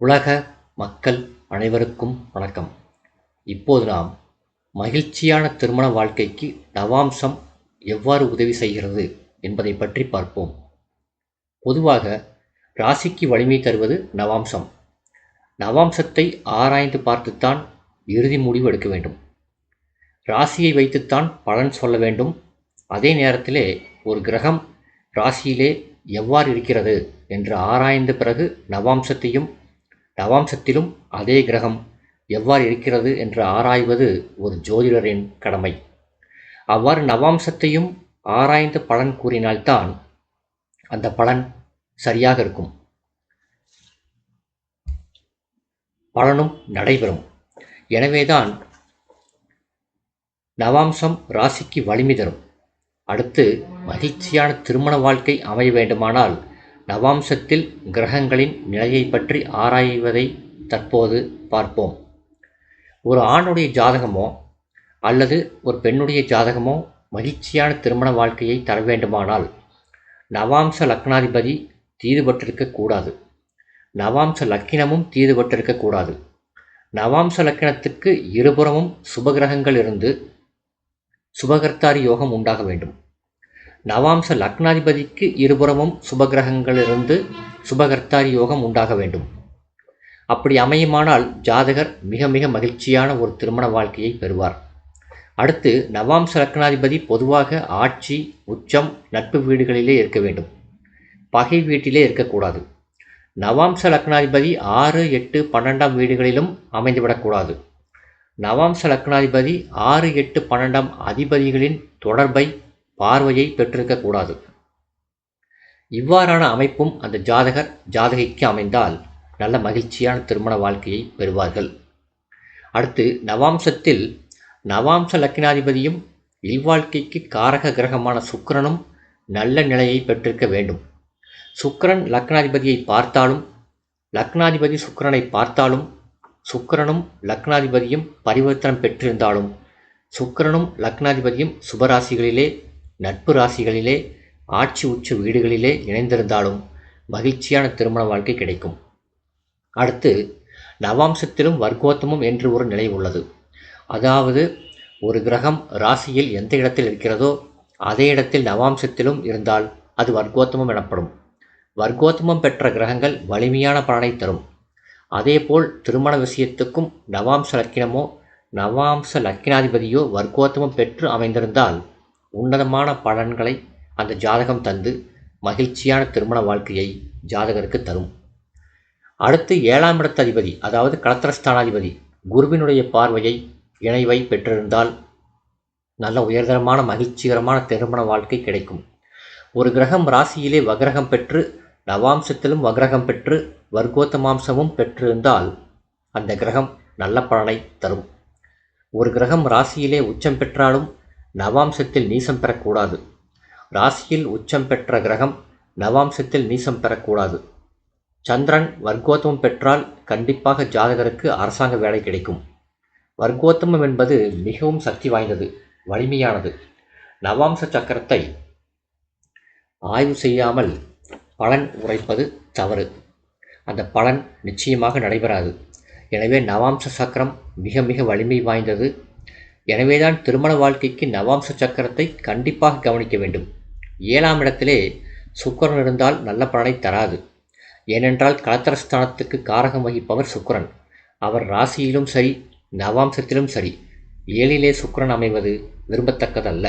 உலக மக்கள் அனைவருக்கும் வணக்கம். இப்போது நாம் மகிழ்ச்சியான திருமண வாழ்க்கைக்கு நவாம்சம் எவ்வாறு உதவி செய்கிறது என்பதை பற்றி பார்ப்போம். பொதுவாக ராசிக்கு வலிமை தருவது நவாம்சம். நவாம்சத்தை ஆராய்ந்து பார்த்துத்தான் இறுதி முடிவு எடுக்க வேண்டும். ராசியை வைத்துத்தான் பலன் சொல்ல வேண்டும். அதே நேரத்திலே ஒரு கிரகம் ராசியிலே எவ்வாறு இருக்கிறது என்று ஆராய்ந்த பிறகு நவாம்சத்திலும் அதே கிரகம் எவ்வாறு இருக்கிறது என்று ஆராய்வது ஒரு ஜோதிடரின் கடமை. அவ்வாறு நவாம்சத்தையும் ஆராய்ந்து பலன் கூறினால்தான் அந்த பலன் சரியாக இருக்கும், பலனும் நடைபெறும். எனவேதான் நவாம்சம் ராசிக்கு வலிமை தரும். அடுத்து, மகிழ்ச்சியான திருமண வாழ்க்கை அமைய வேண்டுமானால் நவாம்சத்தில் கிரகங்களின் நிலையை பற்றி ஆராய்வதை தற்போது பார்ப்போம். ஒரு ஆணுடைய ஜாதகமோ அல்லது ஒரு பெண்ணுடைய ஜாதகமோ மகிழ்ச்சியான திருமண வாழ்க்கையை தர வேண்டுமானால் நவாம்ச லக்னாதிபதி தீதுபட்டிருக்கக்கூடாது. நவாம்ச லக்கினமும் தீதுபட்டிருக்கக்கூடாது. நவாம்ச லக்கினத்துக்கு இருபுறமும் சுபகிரகங்கள் இருந்து சுபகர்த்தாரி யோகம் உண்டாக வேண்டும். நவாம்ச லக்னாதிபதிக்கு இருபுறமும் சுபகிரகங்களிலிருந்து சுபகர்த்தாரி யோகம் உண்டாக வேண்டும். அப்படி அமையுமானால் ஜாதகர் மிக மிக மகிழ்ச்சியான ஒரு திருமண வாழ்க்கையை பெறுவார். அடுத்து, நவாம்ச லக்னாதிபதி பொதுவாக ஆட்சி, உச்சம், நட்பு வீடுகளிலே இருக்க வேண்டும். பகை வீட்டிலே இருக்கக்கூடாது. நவாம்ச லக்னாதிபதி 6, 8, 12 வீடுகளிலும் அமைந்துவிடக்கூடாது. நவாம்ச லக்னாதிபதி 6, 8, 12 அதிபதிகளின் தொடர்பை, பார்வையை பெற்றிருக்கக்கூடாது. இவ்வாறான அமைப்பும் அந்த ஜாதகிக்கு அமைந்தால் நல்ல மகிழ்ச்சியான திருமண வாழ்க்கையை பெறுவார்கள். அடுத்து, நவாம்சத்தில் நவாம்ச லக்கினாதிபதியும் இல்வாழ்க்கைக்கு காரக கிரகமான சுக்கிரனும் நல்ல நிலையை பெற்றிருக்க வேண்டும். சுக்கிரன் லக்னாதிபதியை பார்த்தாலும் லக்னாதிபதி சுக்கிரனை பார்த்தாலும் சுக்கிரனும் லக்னாதிபதியும் பரிவர்த்தனம் பெற்றிருந்தாலும் சுக்கிரனும் லக்னாதிபதியும் சுபராசிகளிலே, நட்பு ராசிகளிலே, ஆட்சி உச்ச வீடுகளிலே இணைந்திருந்தாலும் மகிழ்ச்சியான திருமண வாழ்க்கை கிடைக்கும். அடுத்து, நவாம்சத்திலும் வர்க்கோத்தமம் என்று ஒரு நிலை உள்ளது. அதாவது, ஒரு கிரகம் ராசியில் எந்த இடத்தில் இருக்கிறதோ அதே இடத்தில் நவாம்சத்திலும் இருந்தால் அது வர்க்கோத்தமம் எனப்படும். வர்க்கோத்தமம் பெற்ற கிரகங்கள் வலிமையான பலனை தரும். அதேபோல் திருமண விஷயத்துக்கும் நவாம்ச லக்கினமோ நவாம்ச லக்கினாதிபதியோ வர்க்கோத்தமம் பெற்று அமைந்திருந்தால் உன்னதமான பலன்களை அந்த ஜாதகம் தந்து மகிழ்ச்சியான திருமண வாழ்க்கையை ஜாதகருக்கு தரும். அடுத்து, 7ஆம் இடத்து அதிபதி, அதாவது களத்திரஸ்தானாதிபதி குருவினுடைய பார்வையை, இணைவை பெற்றிருந்தால் நல்ல உயர்தரமான மகிழ்ச்சிகரமான திருமண வாழ்க்கை கிடைக்கும். ஒரு கிரகம் ராசியிலே வக்ரகம் பெற்று நவாம்சத்திலும் வக்ரகம் பெற்று வர்க்கோத்தமாம்சமும் பெற்றிருந்தால் அந்த கிரகம் நல்ல பலனை தரும். ஒரு கிரகம் ராசியிலே உச்சம் பெற்றாலும் நவாம்சத்தில் நீசம் பெறக்கூடாது. ராசியில் உச்சம் பெற்ற கிரகம் நவாம்சத்தில் நீசம் பெறக்கூடாது. சந்திரன் வர்க்கோத்தமம் பெற்றால் கண்டிப்பாக ஜாதகருக்கு அரசாங்க வேலை கிடைக்கும். வர்க்கோத்தமம் என்பது மிகவும் சக்தி வாய்ந்தது, வலிமையானது. நவாம்ச சக்கரத்தை ஆய்வு செய்யாமல் பலன் உரைப்பது தவறு. அந்த பலன் நிச்சயமாக நடைபெறாது. எனவே நவாம்ச சக்கரம் மிக மிக வலிமை வாய்ந்தது. எனவேதான் திருமண வாழ்க்கைக்கு நவாம்ச சக்கரத்தை கண்டிப்பாக கவனிக்க வேண்டும். 7ஆம் இடத்திலே சுக்கிரன் இருந்தால் நல்ல பலனை தராது. ஏனென்றால் களத்திரஸ்தானத்துக்கு காரகம் வகிப்பவர் சுக்கிரன். அவர் ராசியிலும் சரி, நவாம்சத்திலும் சரி 7லே சுக்கிரன் அமைவது விரும்பத்தக்கதல்ல.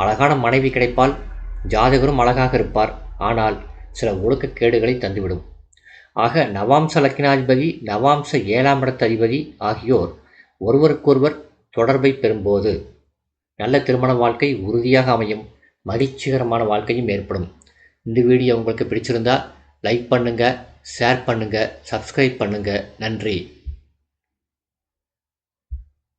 அழகான மனைவி கிடைப்பால், ஜாதகரும் அழகாக இருப்பார். ஆனால் சில ஒழுக்கக்கேடுகளை தந்துவிடும். ஆக நவாம்ச லக்கினாதிபதி, நவாம்ச 7ஆம் இடத்து அதிபதி ஆகியோர் ஒருவருக்கொருவர் தொடர்பை பெறும்போது நல்ல திருமண வாழ்க்கை உறுதியாக அமையும். மகிழ்ச்சிகரமான வாழ்க்கையும் ஏற்படும். இந்த வீடியோ உங்களுக்கு பிடிச்சிருந்தா லைக் பண்ணுங்கள், ஷேர் பண்ணுங்கள், சப்ஸ்கிரைப் பண்ணுங்கள். நன்றி.